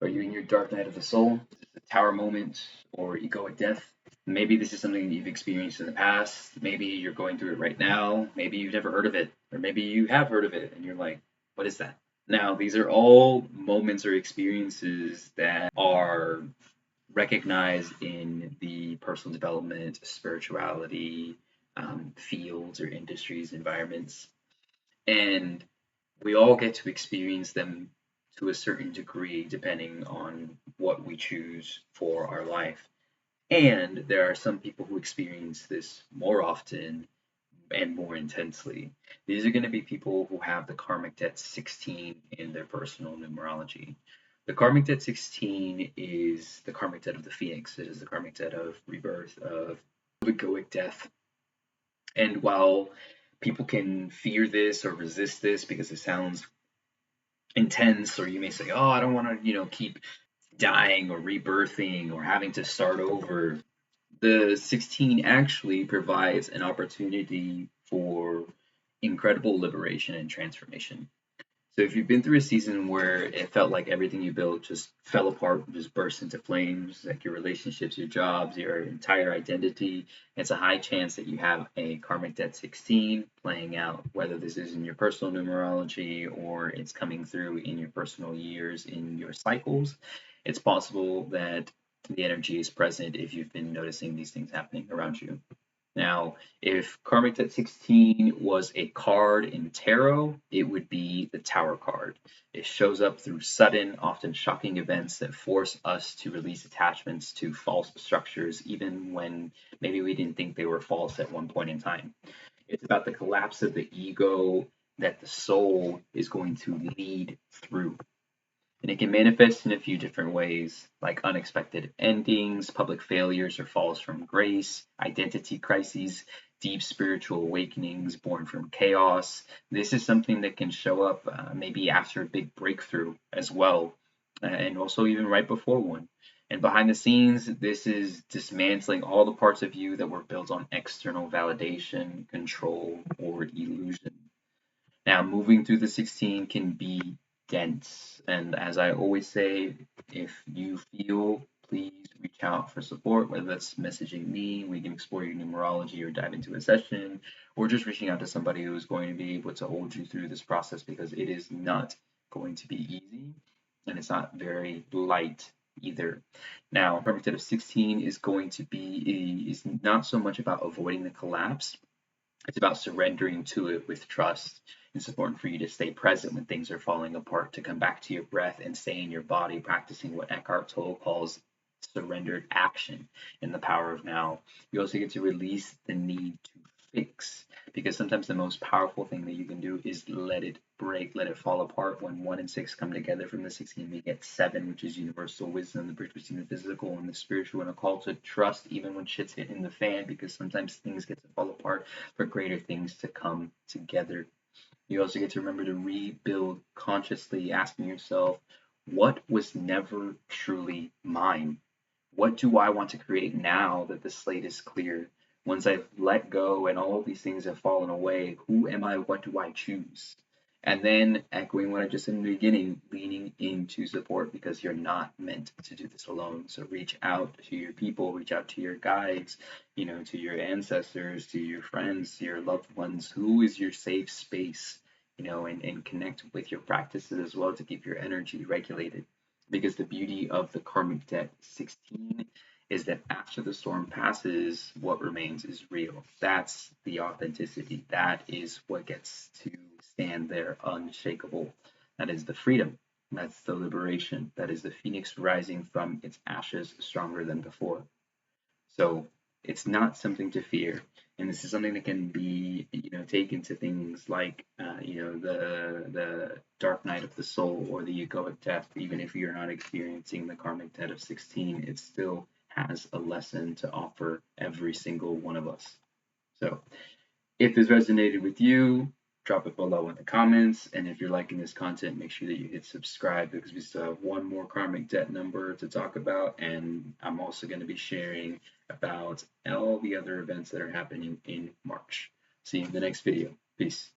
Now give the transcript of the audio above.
Are you in your dark night of the soul? Is it the tower moment or egoic death? Maybe this is something that you've experienced in the past. Maybe you're going through it right now. Maybe you've never heard of it. Or maybe you have heard of it and you're like, what is that? Now, these are all moments or experiences that are recognized in the personal development, spirituality fields or industries, environments. And we all get to experience them to a certain degree depending on what we choose for our life. And there are some people who experience this more often and more intensely. These are going to be people who have the karmic debt 16 in their personal numerology. The karmic debt 16 is the karmic debt of the phoenix. It is the karmic debt of rebirth, of egoic death. And while people can fear this or resist this because it sounds intense, or you may say, oh, I don't want to, keep dying or rebirthing or having to start over. The 16 actually provides an opportunity for incredible liberation and transformation. So if you've been through a season where it felt like everything you built just fell apart, just burst into flames, like your relationships, your jobs, your entire identity, it's a high chance that you have a karmic debt 16 playing out, whether this is in your personal numerology or it's coming through in your personal years, in your cycles. It's possible that the energy is present if you've been noticing these things happening around you. Now, if Karmic Debt 16 was a card in tarot, it would be the Tower card. It shows up through sudden, often shocking events that force us to release attachments to false structures, even when maybe we didn't think they were false at one point in time. It's about the collapse of the ego that the soul is going to lead through. And it can manifest in a few different ways, like unexpected endings, public failures or falls from grace, identity crises, deep spiritual awakenings born from chaos. This is something that can show up maybe after a big breakthrough as well, and also even right before one. And behind the scenes, this is dismantling all the parts of you that were built on external validation, control, or illusion. Now, moving through the 16 can be dense. And as I always say, if you feel, please reach out for support, whether that's messaging me, we can explore your numerology or dive into a session, or just reaching out to somebody who is going to be able to hold you through this process because it is not going to be easy and it's not very light either. Now, Karmic Debt of 16 is going to be is not so much about avoiding the collapse. It's about surrendering to it with trust. It's important for you to stay present when things are falling apart, to come back to your breath and stay in your body, practicing what Eckhart Tolle calls surrendered action in the power of now. You also get to release the need to fix, because sometimes the most powerful thing that you can do is let it break, let it fall apart. When 1 and 6 come together from the 16, we get 7, which is universal wisdom, the bridge between the physical and the spiritual, and a call to trust even when shit's hitting the fan, because sometimes things get to fall apart for greater things to come together. You also get to remember to rebuild consciously, asking yourself, what was never truly mine? What do I want to create now that the slate is clear? Once I've let go and all of these things have fallen away, who am I? What do I choose? And then echoing what I just said in the beginning, leaning into support, because you're not meant to do this alone. So reach out to your people, reach out to your guides, to your ancestors, to your friends, to your loved ones. Who is your safe space? And connect with your practices as well to keep your energy regulated. Because the beauty of the Karmic Debt 16 is that after the storm passes, what remains is real. That's the authenticity. That is what gets to stand there unshakable. That is the freedom. That's the liberation. That is the phoenix rising from its ashes stronger than before. So it's not something to fear. And this is something that can be, taken to things like, the dark night of the soul or the egoic death. Even if you're not experiencing the karmic debt of 16, it still has a lesson to offer every single one of us. So if this resonated with you, drop it below in the comments. And if you're liking this content, make sure that you hit subscribe, because we still have one more karmic debt number to talk about. And I'm also going to be sharing about all the other events that are happening in March. See you in the next video. Peace.